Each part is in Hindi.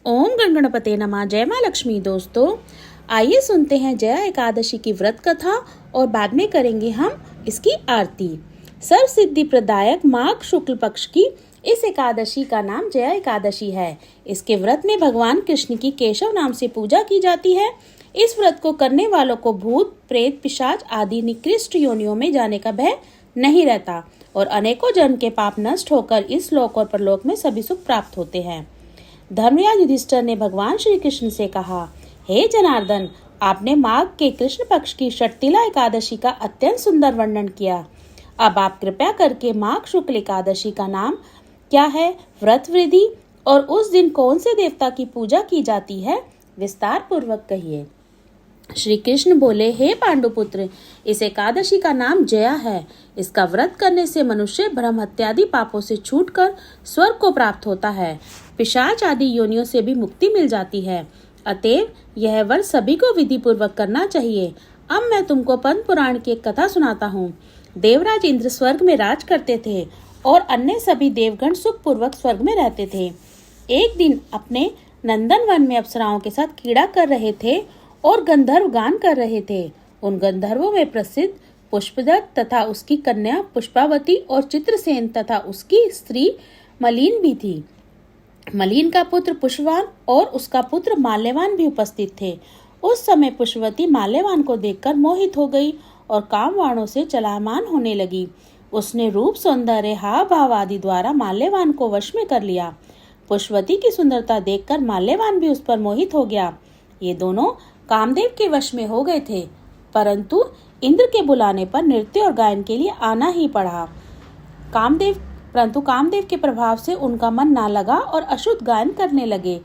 ओम गणगणपते नमः। जय माँ लक्ष्मी। दोस्तों, आइए सुनते हैं जया एकादशी की व्रत कथा और बाद में करेंगे हम इसकी आरती। सर्व सिद्धि प्रदायक माघ शुक्ल पक्ष की इस एकादशी का नाम जया एकादशी है। इसके व्रत में भगवान कृष्ण की केशव नाम से पूजा की जाती है। इस व्रत को करने वालों को भूत, प्रेत, पिशाच आदि निकृष्ट योनियों में जाने का भय नहीं रहता और अनेकों जन्म के पाप नष्ट होकर इस लोक और परलोक में सभी सुख प्राप्त होते हैं। धर्मराज युधिष्ठिर ने भगवान श्री कृष्ण से कहा, हे जनार्दन, आपने माघ के कृष्ण पक्ष की षटतिला एकादशी का अत्यंत सुंदर वर्णन किया। अब आप कृपया करके माघ शुक्ल एकादशी का नाम क्या है, व्रत विधि और उस दिन कौन से देवता की पूजा की जाती है, विस्तार पूर्वक कहिए। श्री कृष्ण बोले, हे पांडुपुत्र, इस एकादशी का नाम जया है। इसका व्रत करने से मनुष्य भ्रम हत्यादि पापों से छूटकर स्वर्ग को प्राप्त होता है। पिशाच आदि योनियों से भी मुक्ति मिल जाती है। अतएव यह व्रत सभी को विधि पूर्वक करना चाहिए। अब मैं तुमको पद्म पुराण की एक कथा सुनाता हूँ। देवराज इंद्र स्वर्ग में राज करते थे और अन्य सभी देवगण सुख पूर्वक स्वर्ग में रहते थे। एक दिन अपने नंदन वन में अप्सराओं के साथ क्रीड़ा कर रहे थे और गंधर्व गान कर रहे थे। उन गंधर्वों में प्रसिद्ध पुष्पदत्त तथा उसकी कन्या पुष्पावती और चित्रसेन तथा उसकी स्त्री मलिन भी थी। मलिन का पुत्र पुष्पवान और उसका पुत्र माल्यवान भी उपस्थित थे। उस समय पुष्पवती माल्यवान को देखकर मोहित हो गई और कामवाणों से चलायमान होने लगी। उसने रूप, सौंदर्य, हाव भाव आदि द्वारा माल्यवान को वश में कर लिया। पुष्पवती की सुंदरता देखकर माल्यवान भी उस पर मोहित हो गया। ये दोनों कामदेव के वश में हो गए थे, परंतु इंद्र के बुलाने पर नृत्य और गायन के लिए आना ही पड़ा। कामदेव के प्रभाव से उनका मन ना लगा और अशुद्ध गायन करने लगे।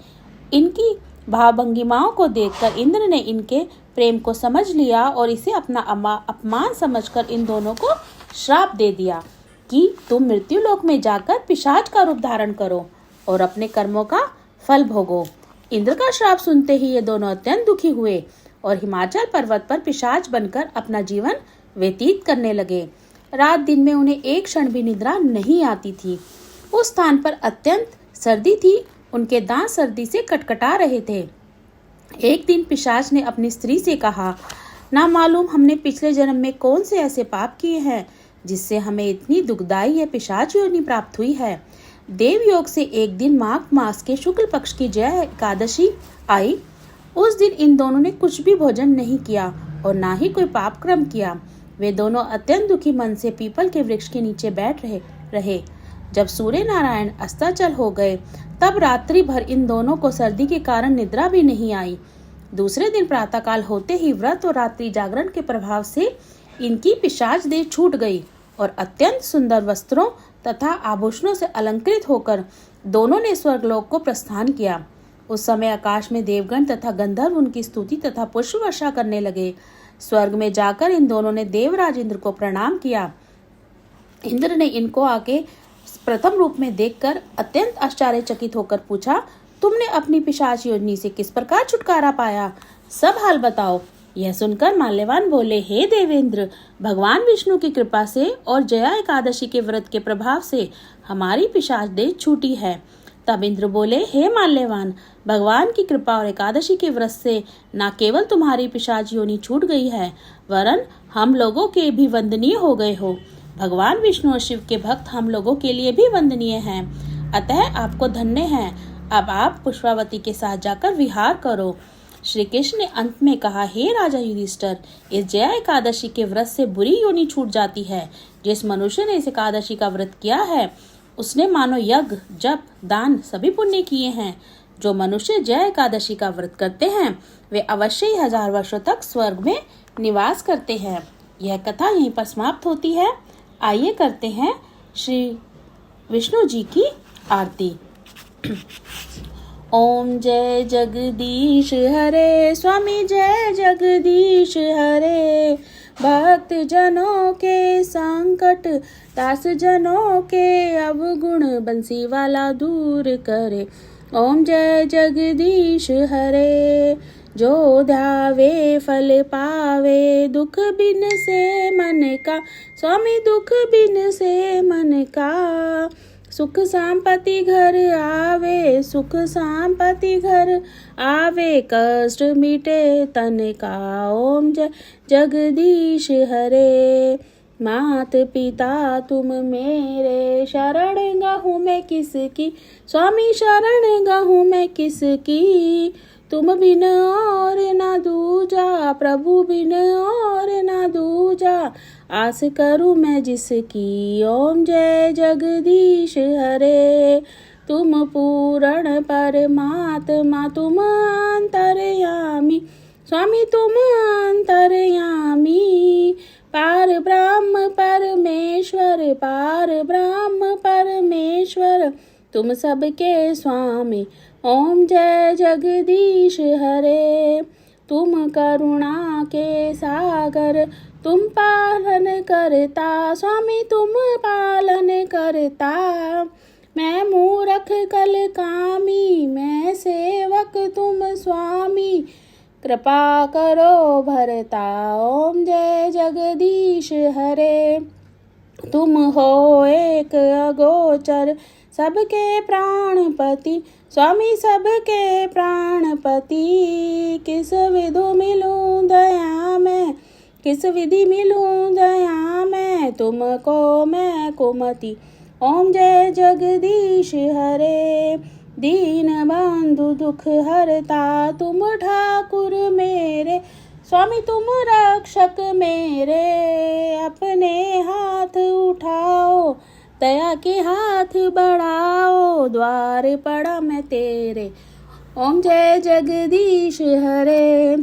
इनकी भावभंगिमाओं को देखकर इंद्र ने इनके प्रेम को समझ लिया और इसे अपना अपमान समझकर इन दोनों को श्राप दे दिया कि तुम मृत्युलोक में जाकर पिशाच का रूप धारण करो और अपने कर्मों का फल भोगो। इंद्र का श्राप सुनते ही ये दोनों अत्यंत दुखी हुए और हिमाचल पर्वत पर पिशाच बनकर अपना जीवन व्यतीत करने लगे। रात दिन में उन्हें एक क्षण भी निद्रा नहीं आती थी। उस स्थान पर अत्यंत सर्दी थी। उनके दांत सर्दी से कटकटा रहे थे। एक दिन पिशाच ने अपनी स्त्री से कहा, ना मालूम हमने पिछले जन्म में कौन से ऐसे पाप किए हैं जिससे हमें इतनी दुखदाई यह पिशाच योनि प्राप्त हुई है। देवयोग से एक दिन माघ मास के शुक्ल पक्ष की जया एकादशी आई। उस दिन इन दोनों ने कुछ भी भोजन नहीं किया और ना ही कोई पाप कर्म किया। वे दोनों अत्यंत दुखी मन से पीपल के वृक्ष के नीचे बैठ रहे। जब सूर्य नारायण अस्ताचल हो गए तब रात्रि भर इन दोनों को सर्दी के कारण निद्रा भी नहीं आई। दूसरे दिन प्रातःकाल होते ही व्रत और रात्रि जागरण के प्रभाव से इनकी पिशाच देह छूट गई और अत्यंत सुंदर वस्त्रों तथा आभूषणों से अलंकृत होकर दोनों ने स्वर्गलोक को प्रस्थान किया। उस समय आकाश में देवगण तथा गंधर्व उनकी स्तुति तथा पुष्प वर्षा करने लगे। स्वर्ग में जाकर इन दोनों ने देवराज इंद्र को प्रणाम किया। इंद्र ने इनको आके प्रथम रूप में देखकर अत्यंत आश्चर्यचकित होकर पूछा, तुमने अपनी पिशाच योनि से किस प्रकार छुटकारा पाया, सब हाल बताओ। यह सुनकर माल्यवान बोले, हे देवेंद्र, भगवान विष्णु की कृपा से और जया एकादशी के व्रत के प्रभाव से हमारी पिशाच देह छूटी है। तब इंद्र बोले, हे माल्यवान, भगवान की कृपा और एकादशी के व्रत से न केवल तुम्हारी पिशाच योनि छूट गई है, वरन हम लोगों के भी वंदनीय हो गए हो। भगवान विष्णु और शिव के भक्त हम लोगों के लिए भी वंदनीय हैं, अतः आपको धन्य है। अब आप पुष्पावती के साथ जाकर विहार करो। श्री कृष्ण ने अंत में कहा, हे राजा युधिष्ठिर, इस जया एकादशी के व्रत से बुरी योनि छूट जाती है। जिस मनुष्य ने इस एकादशी का व्रत किया है उसने मानो यज्ञ, जप, दान सभी पुण्य किए हैं। जो मनुष्य जया एकादशी का व्रत करते हैं वे अवश्य ही 1000 वर्षों तक स्वर्ग में निवास करते हैं। यह कथा यहीं पर समाप्त होती है। आइए करते हैं श्री विष्णु जी की आरती। ओम जय जगदीश हरे, स्वामी जय जगदीश हरे। भक्त जनों के संकट, दास जनों के अवगुण, बंसी वाला दूर करे। ओम जय जगदीश हरे। जो ध्यावे फल पावे, दुख बिन से मन का, स्वामी दुख बिन से मन का। सुख संपत्ति घर आवे, सुख संपत्ति घर आवे, कष्ट मिटे तन का। ओम जय जगदीश हरे। मात पिता तुम मेरे, शरण गहूँ मैं किसकी, स्वामी शरण गहूँ मैं किसकी। तुम बिन और ना दूजा, प्रभु बिन और ना दूजा, आस करूँ मैं जिसकी। ओम जय जगदीश हरे। तुम पूर्ण परमात्मा, तुम अंतर्यामी, स्वामी तुम अंतर्यामी। पार ब्रह्म परमेश्वर, पार ब्रह्म परमेश्वर, तुम सबके स्वामी। ओम जय जगदीश हरे। तुम करुणा के सागर, तुम पालन करता, स्वामी तुम पालन करता। मैं मूरख कल कामी, मैं सेवक तुम स्वामी, कृपा करो भरता। ओम जय जगदीश हरे। तुम हो एक अगोचर, सबके प्राणपति, स्वामी सबके प्राणपति। किस विधु मिलूं दया मैं, किस विधि मिलूं दया मैं, तुमको मैं कुमति। ओम जय जगदीश हरे। दीन बंधु दुख हरता, तुम ठाकुर मेरे, स्वामी तुम रक्षक मेरे। अपने हाथ उठाओ, दया के हाथ बढ़ाओ, द्वार पड़ा मैं तेरे। ओम जय जगदीश हरे।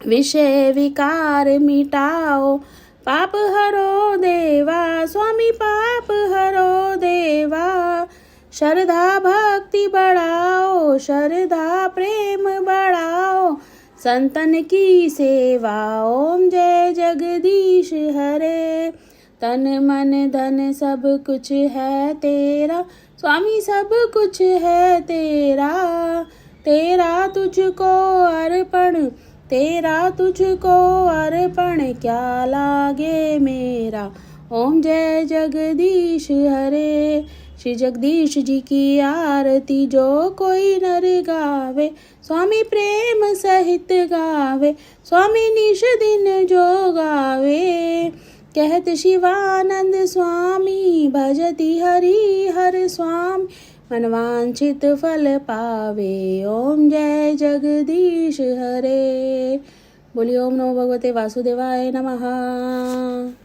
विषय विकार मिटाओ, पाप हरो देवा, स्वामी पाप हरो देवा। श्रद्धा भक्ति बढ़ाओ, श्रद्धा प्रेम बढ़ाओ, संतन की सेवा। ओम जय जगदीश हरे। तन मन धन सब कुछ है तेरा, स्वामी सब कुछ है तेरा। तेरा तुझको अर्पण, तेरा तुझको अर्पण, क्या लागे मेरा। ओम जय जगदीश हरे। श्री जगदीश जी की आरती जो कोई नर गावे, स्वामी प्रेम सहित गावे, स्वामी निश दिन जो गावे। कहत शिवानंद स्वामी, भजति हरि हर स्वामी, मनवांछित फल पावे। ओम जय जगदीश हरे। बोलिए ओम नमो भगवते वासुदेवाय नमः।